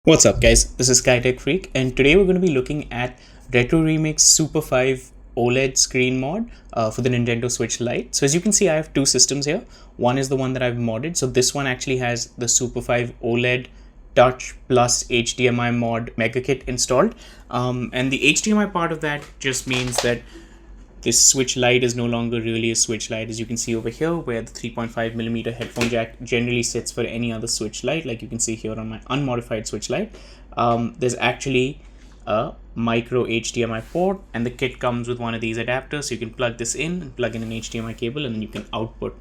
What's up guys, this is SkyTech Freak and today we're going to be looking at Retro Remake's Super5 OLED Screen mod for the Nintendo Switch Lite. So as you can see, I have two systems here. One is the one that I've modded. So this one actually has the Super5 OLED Touch plus HDMI mod Mega Kit installed. And the HDMI part of that just means that this Switch Lite is no longer really a Switch Lite, as you can see over here, where the 3.5mm headphone jack generally sits for any other Switch Lite, like you can see here on my unmodified Switch Lite. There's actually a micro HDMI port, and the kit comes with one of these adapters, so you can plug this in and plug in an HDMI cable, and then you can output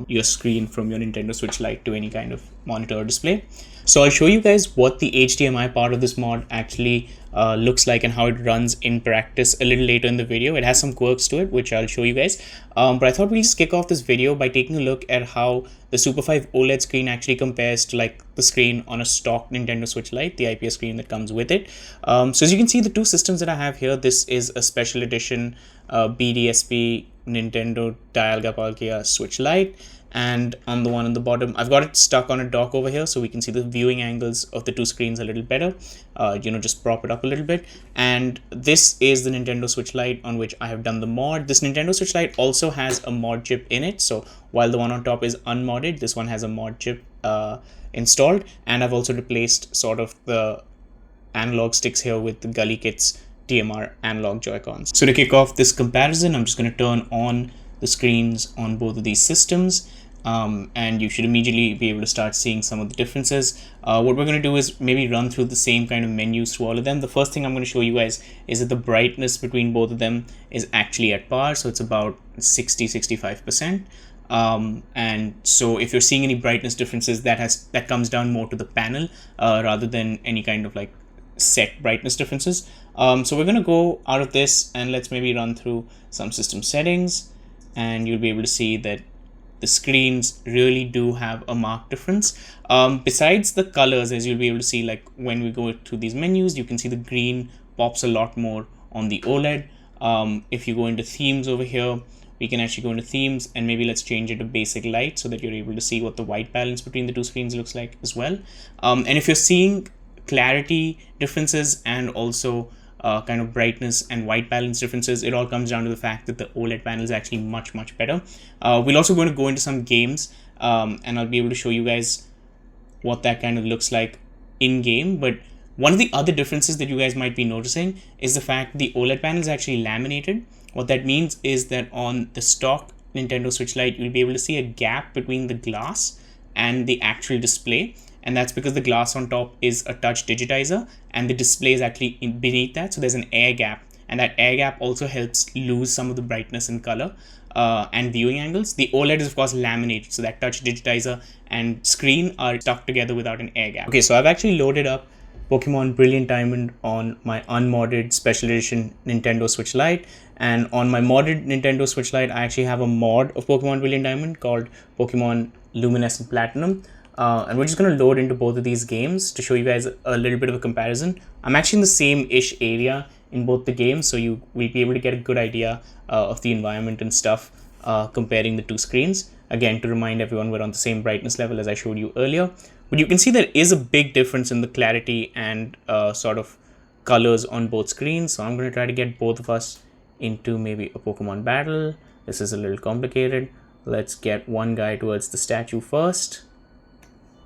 your screen from your Nintendo Switch Lite to any kind of monitor or display. So I'll show you guys what the HDMI part of this mod actually looks like and how it runs in practice a little later in the video. It has some quirks to it, which I'll show you guys. But I thought we'll just kick off this video by taking a look at how the Super5 OLED screen actually compares to like the screen on a stock Nintendo Switch Lite, the IPS screen that comes with it. So as you can see, the two systems that I have here, this is a special edition BDSP Nintendo Dialga Palkia Switch Lite, and on the one on the bottom I've got it stuck on a dock over here so we can see the viewing angles of the two screens a little better. Just prop it up a little bit. And this is the Nintendo Switch Lite on which I have done the mod. This Nintendo Switch Lite also has a mod chip in it, so while the one on top is unmodded, this one has a mod chip installed, and I've also replaced sort of the analog sticks here with the Gully Kit's DMR analog Joy-Cons. So to kick off this comparison, I'm just going to turn on the screens on both of these systems, and you should immediately be able to start seeing some of the differences. What we're going to do is maybe run through the same kind of menus through all of them. The first thing I'm going to show you guys is that the brightness between both of them is actually at par, so it's about 60-65%. And so if you're seeing any brightness differences, that comes down more to the panel rather than any kind of like set brightness differences. So we're going to go out of this and let's maybe run through some system settings, and you'll be able to see that the screens really do have a marked difference. Besides the colors, as you'll be able to see, like when we go through these menus, you can see the green pops a lot more on the OLED. If you go into themes over here, we can actually go into themes and maybe let's change it to basic light so that you're able to see what the white balance between the two screens looks like as well. And if you're seeing clarity differences and also kind of brightness and white balance differences, it all comes down to the fact that the OLED panel is actually much better. We're also going to go into some games and I'll be able to show you guys what that kind of looks like in game. But one of the other differences that you guys might be noticing is the fact the OLED panel is actually laminated. What that means is that on the stock Nintendo Switch Lite, you'll be able to see a gap between the glass and the actual display. And that's because the glass on top is a touch digitizer and the display is actually beneath that. So there's an air gap, and that air gap also helps lose some of the brightness and color and viewing angles. The OLED is of course laminated, so that touch digitizer and screen are stuck together without an air gap. Okay, so I've actually loaded up Pokemon Brilliant Diamond on my unmodded special edition Nintendo Switch Lite, and on my modded Nintendo Switch Lite I actually have a mod of Pokemon Brilliant Diamond called Pokemon Luminescent Platinum. And we're just going to load into both of these games to show you guys a little bit of a comparison. I'm actually in the same-ish area in both the games, so you will be able to get a good idea of the environment and stuff comparing the two screens. Again, to remind everyone, we're on the same brightness level as I showed you earlier. But you can see there is a big difference in the clarity and sort of colors on both screens. So I'm going to try to get both of us into maybe a Pokemon battle. This is a little complicated. Let's get one guy towards the statue first.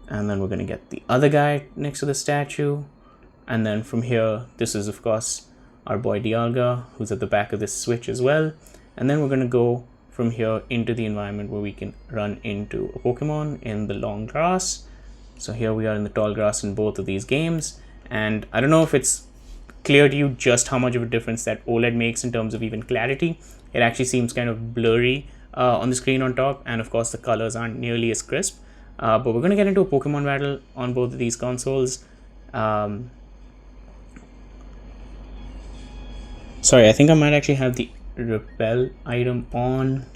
And then we're going to get the other guy next to the statue. And then from here, this is of course our boy Dialga, who's at the back of this Switch as well. And then we're going to go from here into the environment where we can run into a Pokemon in the long grass. So here we are in the tall grass in both of these games. And I don't know if it's clear to you just how much of a difference that OLED makes in terms of even clarity. It actually seems kind of blurry on the screen on top. And of course, the colors aren't nearly as crisp. But we're going to get into a Pokemon battle on both of these consoles. Sorry, I think I might actually have the repel item on.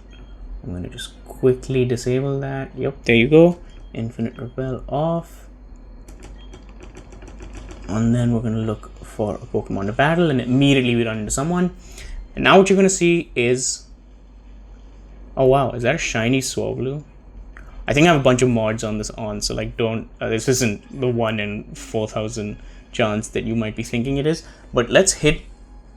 I'm going to just quickly disable that. Yep, there you go. Infinite repel off. And then we're going to look for a Pokemon to battle, and immediately we run into someone. And now what you're going to see is... Oh wow, is that a shiny Swablu? I think I have a bunch of mods on this so like don't this isn't the 1 in 4,000 chance that you might be thinking it is. But let's hit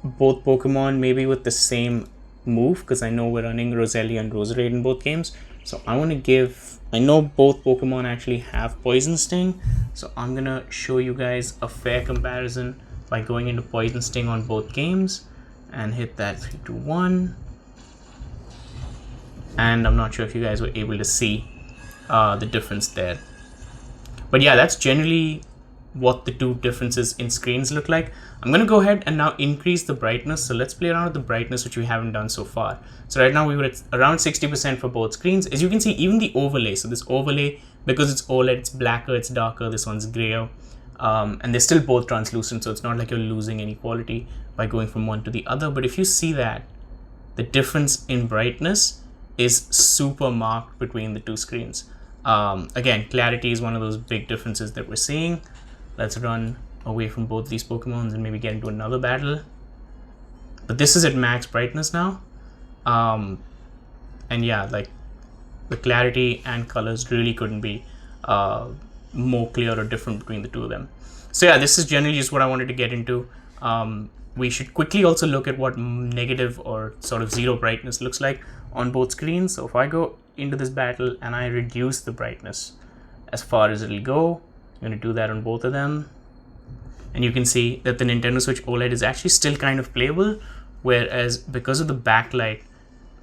both Pokemon maybe with the same move, because I know we're running Roselia and Roserade in both games. So I want to give, I know both Pokemon actually have Poison Sting, so I'm gonna show you guys a fair comparison by going into Poison Sting on both games and hit that 3, 2, 1. And I'm not sure if you guys were able to see the difference there, but yeah, that's generally what the two differences in screens look like. I'm going to go ahead and now increase the brightness. So let's play around with the brightness, which we haven't done so far. So right now we were at around 60% for both screens. As you can see, even the overlay, so this overlay, because it's OLED, it's blacker, it's darker, this one's grayer, and they're still both translucent, so it's not like you're losing any quality by going from one to the other. But if you see that, the difference in brightness is super marked between the two screens. Again, clarity is one of those big differences that we're seeing. Let's run away from both these Pokemons and maybe get into another battle. But this is at max brightness now. And yeah, like the clarity and colors really couldn't be more clear or different between the two of them. So yeah, this is generally just what I wanted to get into. We should quickly also look at what negative or sort of zero brightness looks like on both screens. So if I go into this battle and I reduce the brightness as far as it'll go, I'm going to do that on both of them, and you can see that the Nintendo Switch OLED is actually still kind of playable, whereas because of the backlight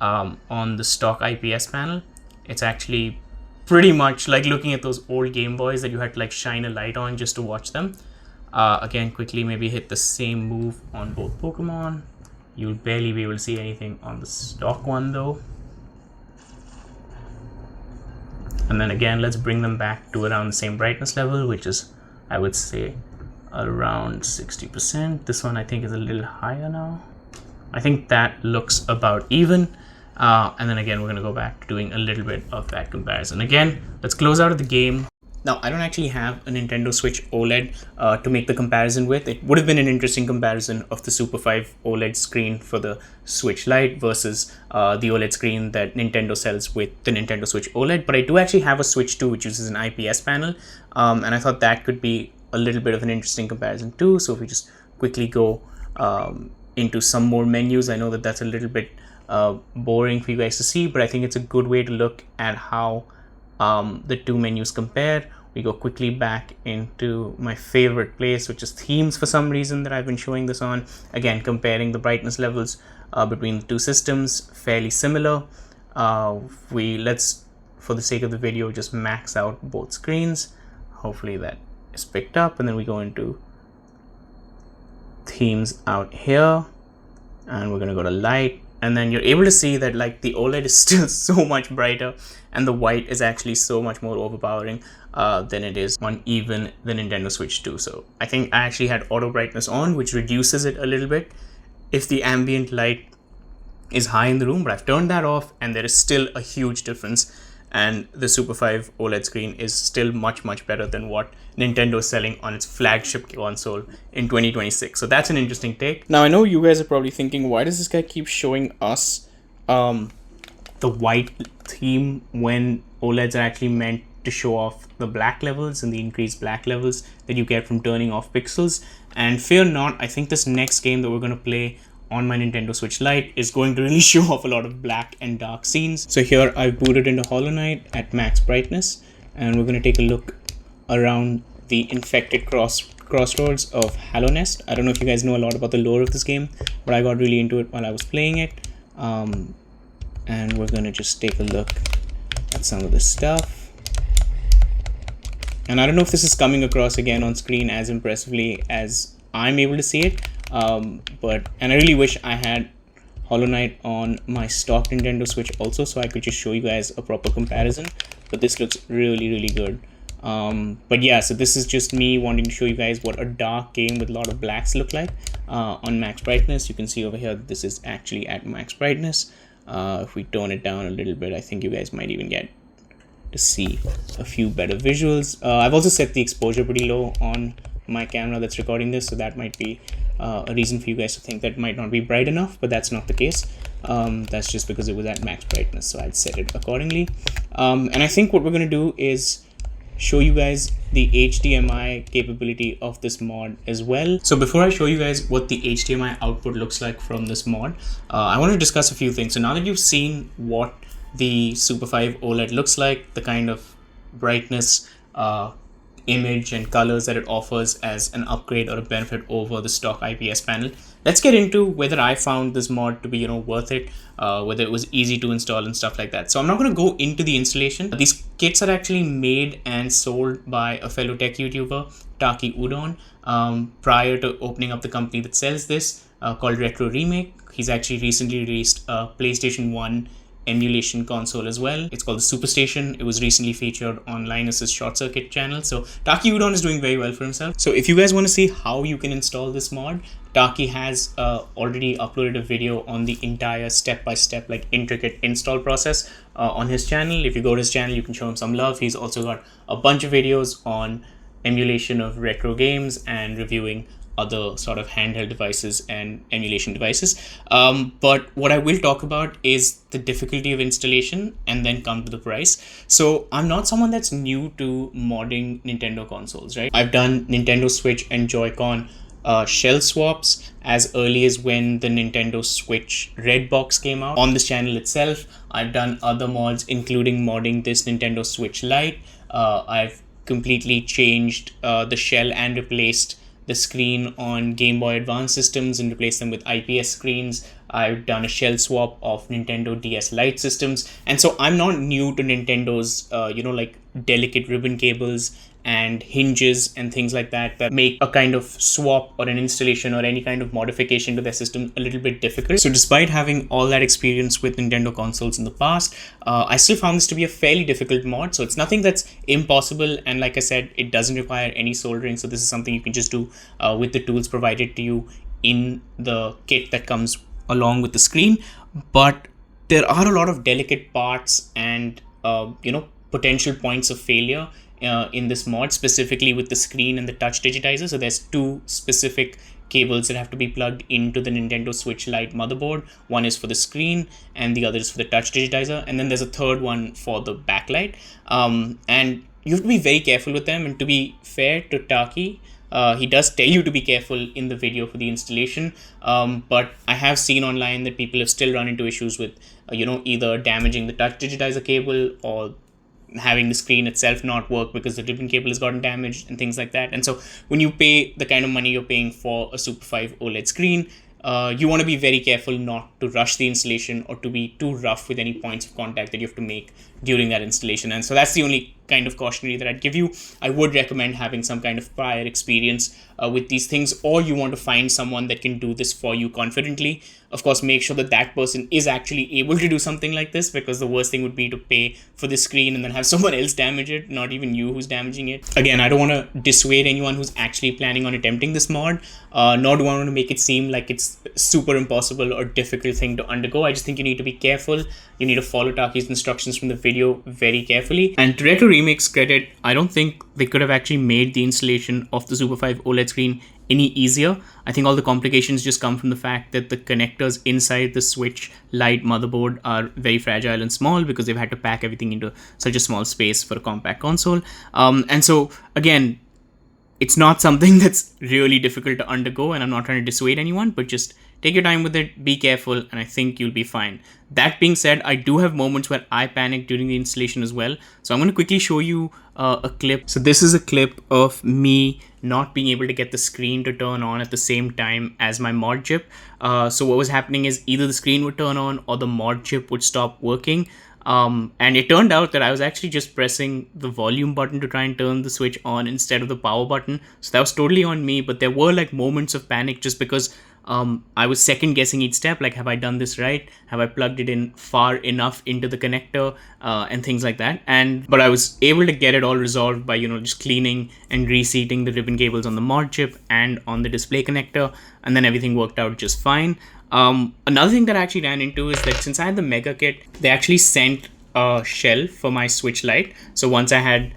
on the stock IPS panel, it's actually pretty much like looking at those old Game Boys that you had to like shine a light on just to watch them. Again, quickly maybe hit the same move on both Pokemon. You'll barely be able to see anything on the stock one though. And then again, let's bring them back to around the same brightness level, which is, I would say, around 60%. This one I think is a little higher now. I think that looks about even. And then again, we're going to go back to doing a little bit of that comparison. Again, let's close out of the game. Now, I don't actually have a Nintendo Switch OLED to make the comparison with. It would have been an interesting comparison of the Super5 OLED screen for the Switch Lite versus the OLED screen that Nintendo sells with the Nintendo Switch OLED. But I do actually have a Switch 2, which uses an IPS panel. And I thought that could be a little bit of an interesting comparison too. So if we just quickly go into some more menus, I know that that's a little bit boring for you guys to see, but I think it's a good way to look at how the two menus compare. We go quickly back into my favorite place, which is themes for some reason that I've been showing this on. Again, comparing the brightness levels between the two systems, fairly similar. Let's, for the sake of the video, just max out both screens. Hopefully that is picked up, and then we go into themes out here, and we're going to go to light. And then you're able to see that like the OLED is still so much brighter, and the white is actually so much more overpowering than it is on even the Nintendo Switch 2. So I think I actually had auto brightness on, which reduces it a little bit if the ambient light is high in the room, but I've turned that off and there is still a huge difference. And the Super5 OLED screen is still much better than what Nintendo is selling on its flagship console in 2026. So that's an interesting take. Now I know you guys are probably thinking, why does this guy keep showing us the white theme when OLEDs are actually meant to show off the black levels and the increased black levels that you get from turning off pixels? And fear not, I think this next game that we're going to play on my Nintendo Switch Lite is going to really show off a lot of black and dark scenes. So here I've booted into Hollow Knight at max brightness, and we're going to take a look around the infected crossroads of Hallownest. I don't know if you guys know a lot about the lore of this game, but I got really into it while I was playing it. And we're going to just take a look at some of the stuff. And I don't know if this is coming across again on screen as impressively as I'm able to see it. And I really wish I had Hollow Knight on my stock Nintendo Switch also, so I could just show you guys a proper comparison. But this looks really good. But yeah, so this is just me wanting to show you guys what a dark game with a lot of blacks look like on max brightness. You can see over here this is actually at max brightness. If we tone it down a little bit, I think you guys might even get to see a few better visuals. I've also set the exposure pretty low on my camera that's recording this, so that might be a reason for you guys to think that might not be bright enough, but that's not the case. That's just because it was at max brightness, so I'd set it accordingly. And I think what we're going to do is show you guys the HDMI capability of this mod as well. So before I show you guys what the HDMI output looks like from this mod, I want to discuss a few things. So now that you've seen what the Super5 OLED looks like, the kind of brightness, image and colors that it offers as an upgrade or a benefit over the stock IPS panel, let's get into whether I found this mod to be worth it, whether it was easy to install and stuff like that. So I'm not going to go into the installation. These kits are actually made and sold by a fellow tech YouTuber, Taki Udon, prior to opening up the company that sells this, called Retro Remake. He's actually recently released a PlayStation 1 emulation console as well. It's called the Superstation. It was recently featured on Linus's Short Circuit channel. So Taki Udon is doing very well for himself. So if you guys want to see how you can install this mod, Taki has already uploaded a video on the entire step-by-step, like intricate install process on his channel. If you go to his channel, you can show him some love. He's also got a bunch of videos on emulation of retro games and reviewing other sort of handheld devices and emulation devices. But what I will talk about is the difficulty of installation and then come to the price. So I'm not someone that's new to modding Nintendo consoles, right? I've done Nintendo Switch and Joy-Con shell swaps as early as when the Nintendo Switch Red box came out. On this channel itself, I've done other mods, including modding this Nintendo Switch Lite. I've completely changed the shell and replaced the screen on Game Boy Advance systems and replace them with IPS screens. I've done a shell swap of Nintendo DS Lite systems. And so I'm not new to Nintendo's, like delicate ribbon cables and hinges and things like that that make a kind of swap or an installation or any kind of modification to their system a little bit difficult. So despite having all that experience with Nintendo consoles in the past, I still found this to be a fairly difficult mod. So it's nothing that's impossible, and like I said, it doesn't require any soldering. So this is something you can just do with the tools provided to you in the kit that comes along with the screen. But there are a lot of delicate parts and potential points of failure in this mod, specifically with the screen and the touch digitizer. So there's two specific cables that have to be plugged into the Nintendo Switch Lite motherboard. One is for the screen and the other is for the touch digitizer, and then there's a third one for the backlight. And you have to be very careful with them. And to be fair to Taki, he does tell you to be careful in the video for the installation, but I have seen online that people have still run into issues with either damaging the touch digitizer cable or having the screen itself not work because the ribbon cable has gotten damaged and things like that. And so when you pay the kind of money you're paying for a Super5 OLED screen, you want to be very careful not to rush the installation or to be too rough with any points of contact that you have to make during that installation. And so that's the only kind of cautionary that I'd give you. I would recommend having some kind of prior experience with these things, or you want to find someone that can do this for you confidently. Of course, make sure that that person is actually able to do something like this, because the worst thing would be to pay for the screen and then have someone else damage it, not even you who's damaging it. Again, I don't want to dissuade anyone who's actually planning on attempting this mod, nor do I want to make it seem like it's super impossible or difficult thing to undergo. I just think you need to be careful. You need to follow Taki's instructions from the video very carefully. And to Retro Remake's credit, I don't think they could have actually made the installation of the Super5 OLED screen any easier. I think all the complications just come from the fact that the connectors inside the Switch Lite motherboard are very fragile and small because they've had to pack everything into such a small space for a compact console. And so, again, it's not something that's really difficult to undergo, and I'm not trying to dissuade anyone, but just take your time with it, be careful, and I think you'll be fine. That being said, I do have moments where I panic during the installation as well. So I'm going to quickly show you a clip. So this is a clip of me not being able to get the screen to turn on at the same time as my mod chip. So what was happening is either the screen would turn on or the mod chip would stop working. And it turned out that I was actually just pressing the volume button to try and turn the Switch on instead of the power button. So that was totally on me, but there were like moments of panic just because I was second guessing each step, like, have I done this right? Have I plugged it in far enough into the connector and things like that? But I was able to get it all resolved by, just cleaning and reseating the ribbon cables on the mod chip and on the display connector, and then everything worked out just fine. Another thing that I actually ran into is that since I had the Mega Kit, they actually sent a shell for my Switch Lite. So once I had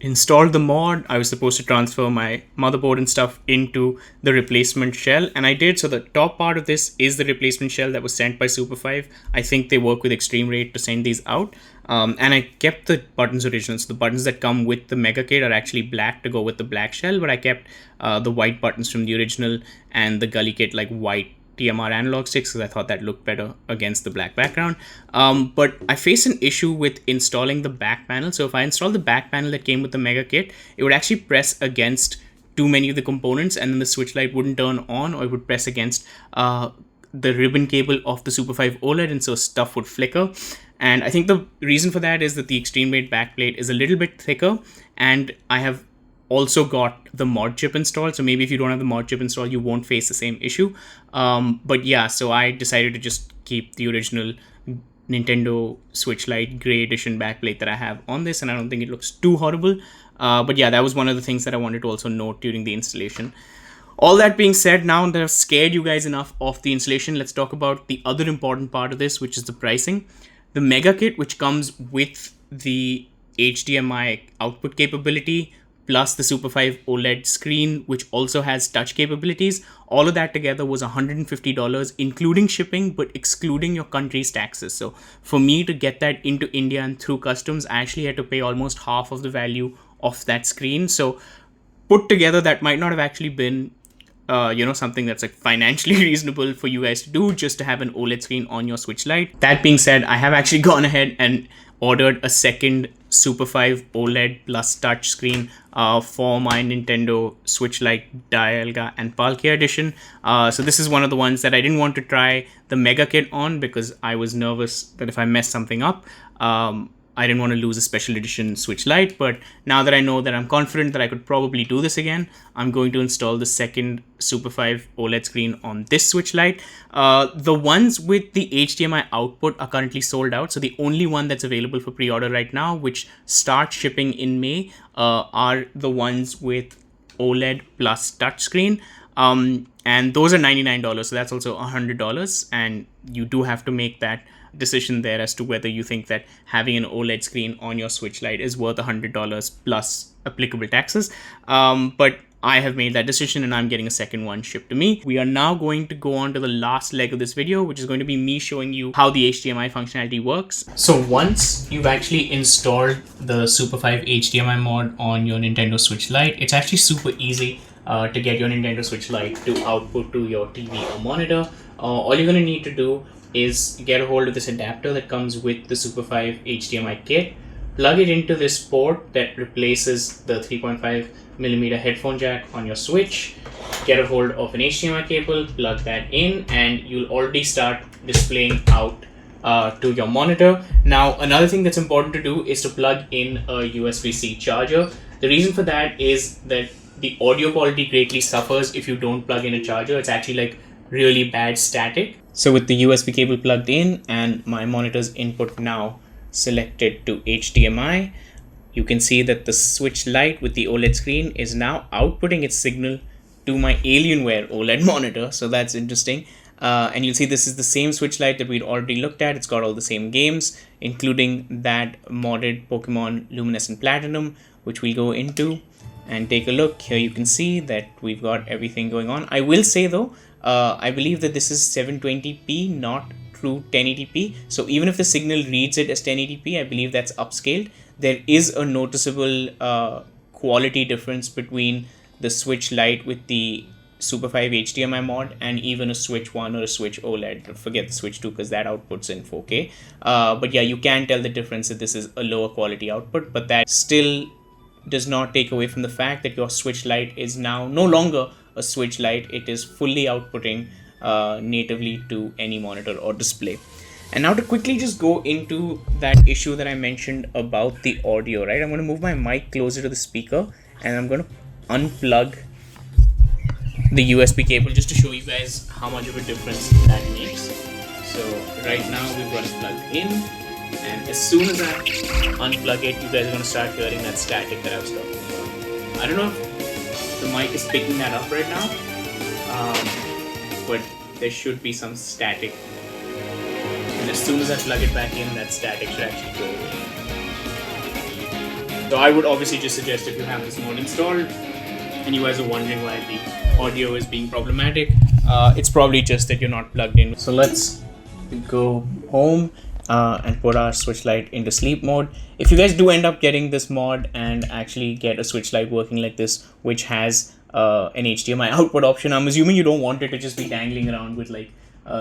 installed the mod, I was supposed to transfer my motherboard and stuff into the replacement shell, and I did. So the top part of this is the replacement shell that was sent by Super5. I think they work with Extreme Rate to send these out. And I kept the buttons original. So the buttons that come with the Mega Kit are actually black to go with the black shell, but I kept the white buttons from the original and the Gully Kit like white TMR analog sticks because I thought that looked better against the black background. But I face an issue with installing the back panel. So if I install the back panel that came with the Mega Kit, it would actually press against too many of the components, and then the Switch Lite wouldn't turn on, or it would press against the ribbon cable of the Super5 OLED, and so stuff would flicker. And I think the reason for that is that the Extreme Rate backplate is a little bit thicker, and I have also got the mod chip installed. So maybe if you don't have the mod chip installed, you won't face the same issue. But yeah, so I decided to just keep the original Nintendo Switch Lite Grey Edition backplate that I have on this, and I don't think it looks too horrible. But yeah, that was one of the things that I wanted to also note during the installation. All that being said, now that I've scared you guys enough of the installation, let's talk about the other important part of this, which is the pricing. The Mega Kit, which comes with the HDMI output capability, plus the Super5 OLED screen, which also has touch capabilities. All of that together was $150, including shipping, but excluding your country's taxes. So for me to get that into India and through customs, I actually had to pay almost half of the value of that screen. So put together, that might not have actually been something that's like financially reasonable for you guys to do just to have an OLED screen on your Switch Lite. That being said, I have actually gone ahead and ordered a second Super5 OLED plus touch screen for my Nintendo Switch Lite Dialga and Palkia edition. So this is one of the ones that I didn't want to try the Mega Kit on because I was nervous that if I mess something up, I didn't want to lose a special edition Switch Lite. But now that I know that I'm confident that I could probably do this again, I'm going to install the second Super5 OLED screen on this Switch Lite. The ones with the HDMI output are currently sold out. So the only one that's available for pre-order right now, which starts shipping in May, are the ones with OLED plus touchscreen. And those are $99. So that's also $100. And you do have to make that decision there as to whether you think that having an OLED screen on your Switch Lite is worth $100 plus applicable taxes. But I have made that decision and I'm getting a second one shipped to me. We are now going to go on to the last leg of this video, which is going to be me showing you how the HDMI functionality works. So once you've actually installed the Super5 HDMI mod on your Nintendo Switch Lite, it's actually super easy to get your Nintendo Switch Lite to output to your TV or monitor. All you're going to need to do is get a hold of this adapter that comes with the Super5 HDMI kit, plug it into this port that replaces the 3.5mm headphone jack on your Switch, get a hold of an HDMI cable, plug that in, and you'll already start displaying out to your monitor. Now, another thing that's important to do is to plug in a USB-C charger. The reason for that is that the audio quality greatly suffers if you don't plug in a charger. It's actually like really bad static. So with the USB cable plugged in and my monitor's input now selected to HDMI, you can see that the Switch Lite with the OLED screen is now outputting its signal to my Alienware OLED monitor. So that's interesting. And you'll see this is the same Switch Lite that we'd already looked at. It's got all the same games, including that modded Pokemon Luminescent Platinum, which we'll go into and take a look. Here you can see that we've got everything going on. I will say though, I believe that this is 720p, not true 1080p. So even if the signal reads it as 1080p, I believe that's upscaled. There is a noticeable quality difference between the Switch Lite with the Super5 HDMI mod and even a Switch 1 or a Switch OLED. Forget the Switch 2 because that outputs in 4K. But yeah, you can tell the difference that this is a lower quality output, but that still does not take away from the fact that your Switch Lite is now no longer a Switch Lite. It is fully outputting natively to any monitor or display. And now to quickly just go into that issue that I mentioned about the audio, right? I'm going to move my mic closer to the speaker and I'm going to unplug the USB cable just to show you guys how much of a difference that makes. So right now we've got it plugged in, and as soon as I unplug it, you guys are going to start hearing that static that I was talking about. I don't know if the mic is picking that up right now, but there should be some static. And as soon as I plug it back in, that static should actually go away. Though I would obviously just suggest if you have this mod installed and you guys are wondering why the audio is being problematic, it's probably just that you're not plugged in. So let's go home and put our Switch Lite into sleep mode. If you guys do end up getting this mod and actually get a Switch Lite working like this, which has an HDMI output option, I'm assuming you don't want it to just be dangling around with like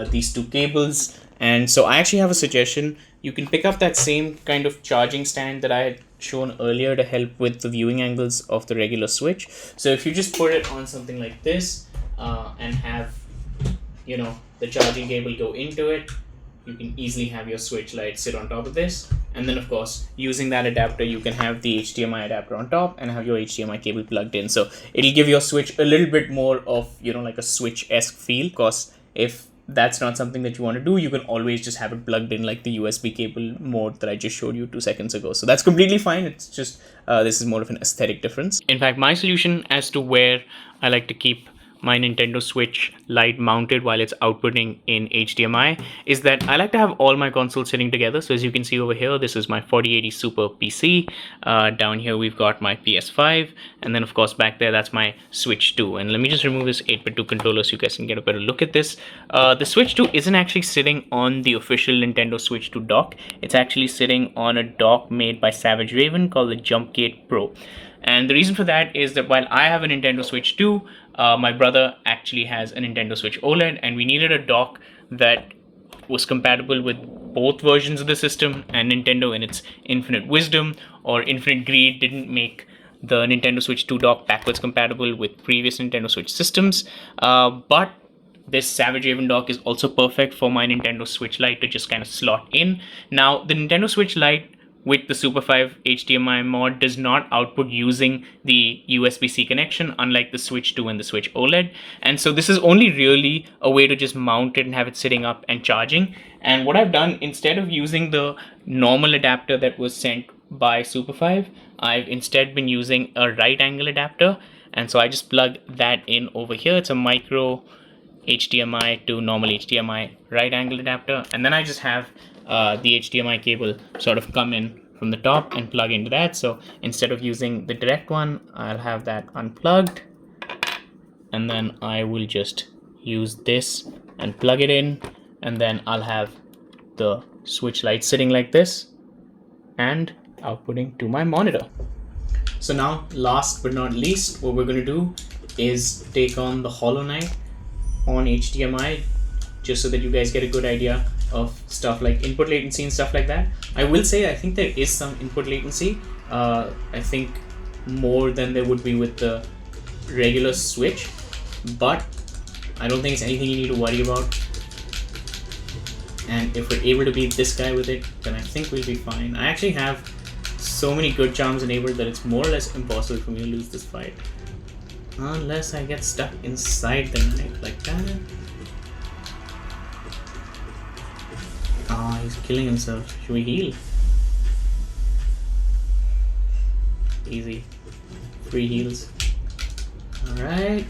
these two cables. And so I actually have a suggestion. You can pick up that same kind of charging stand that I had shown earlier to help with the viewing angles of the regular Switch. So if you just put it on something like this and have, you know, the charging cable go into it, you can easily have your Switch Lite sit on top of this. And then of course, using that adapter, you can have the HDMI adapter on top and have your HDMI cable plugged in. So it'll give your Switch a little bit more of, you know, like a Switch-esque feel. Of course, if that's not something that you want to do, you can always just have it plugged in like the USB cable mode that I just showed you 2 seconds ago. So that's completely fine. It's just, this is more of an aesthetic difference. In fact, my solution as to where I like to keep my Nintendo Switch Lite mounted while it's outputting in HDMI is that I like to have all my consoles sitting together. So as you can see over here, this is my 4080 Super PC. Down here we've got my PS5, and then of course back there that's my Switch 2. And let me just remove this 8x2 controller so you guys can get a better look at this. The Switch 2 isn't actually sitting on the official Nintendo Switch 2 dock. It's actually sitting on a dock made by Savage Raven called the JumpGate Pro. And the reason for that is that while I have a Nintendo Switch 2, my brother actually has a Nintendo Switch OLED, and we needed a dock that was compatible with both versions of the system, and Nintendo, in its infinite wisdom or infinite greed, didn't make the Nintendo Switch 2 dock backwards compatible with previous Nintendo Switch systems. But this Savage Raven dock is also perfect for my Nintendo Switch Lite to just kind of slot in. Now, the Nintendo Switch Lite with the Super5 HDMI mod does not output using the USB-C connection, unlike the Switch 2 and the Switch OLED. And so this is only really a way to just mount it and have it sitting up and charging. And what I've done, instead of using the normal adapter that was sent by Super5, I've instead been using a right angle adapter. And so I just plug that in over here. It's a micro HDMI to normal HDMI right angle adapter. And then I just have the HDMI cable sort of come in from the top and plug into that. So instead of using the direct one, I'll have that unplugged, and then I will just use this and plug it in, and then I'll have the Switch Lite sitting like this and outputting to my monitor. So now, last but not least, what we're going to do is take on the Hollow Knight on HDMI, just so that you guys get a good idea of stuff like input latency and stuff like that. I will say I think there is some input latency. I think more than there would be with the regular Switch, but I don't think it's anything you need to worry about. And if we're able to beat this guy with it, then I think we'll be fine. I actually have so many good charms enabled that it's more or less impossible for me to lose this fight. Unless I get stuck inside the knight like that. Ah, he's killing himself. Should we heal? Easy. Free heals. Alright.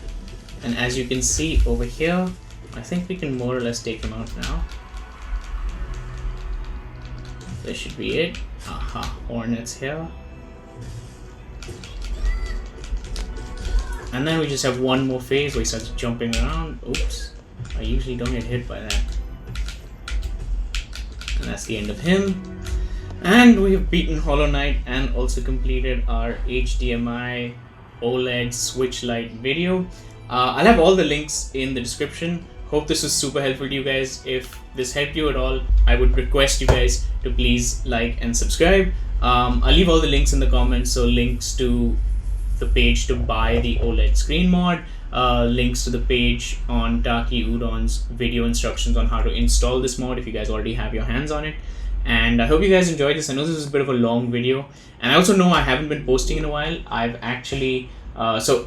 And as you can see over here, I think we can more or less take him out now. This should be it. Aha, Hornets here. And then we just have one more phase where he starts jumping around. Oops. I usually don't get hit by that. And that's the end of him. And we have beaten Hollow Knight and also completed our HDMI OLED Switch Lite video. I'll have all the links in the description. Hope this was super helpful to you guys. If this helped you at all, I would request you guys to please like and subscribe. I'll leave all the links in the comments, so links to the page to buy the OLED Screen mod, links to the page on Taki Udon's video instructions on how to install this mod if you guys already have your hands on it. And I hope you guys enjoyed this. I know this is a bit of a long video, and I also know I haven't been posting in a while. I've actually so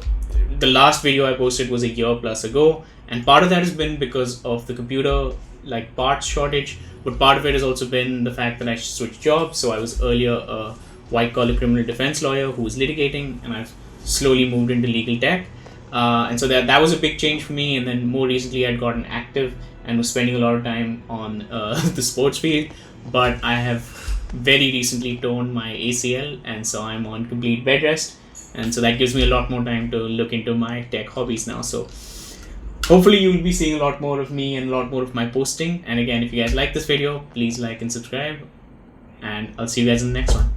the last video I posted was a year plus ago, and part of that has been because of the computer like parts shortage, but part of it has also been the fact that I switched jobs. So I was earlier a white-collar criminal defense lawyer who was litigating, and I've slowly moved into legal tech, and so that was a big change for me. And then more recently I'd gotten active and was spending a lot of time on the sports field, but I have very recently torn my ACL, and so I'm on complete bed rest, and so that gives me a lot more time to look into my tech hobbies now. So hopefully you'll be seeing a lot more of me and a lot more of my posting. And again, if you guys like this video, please like and subscribe, and I'll see you guys in the next one.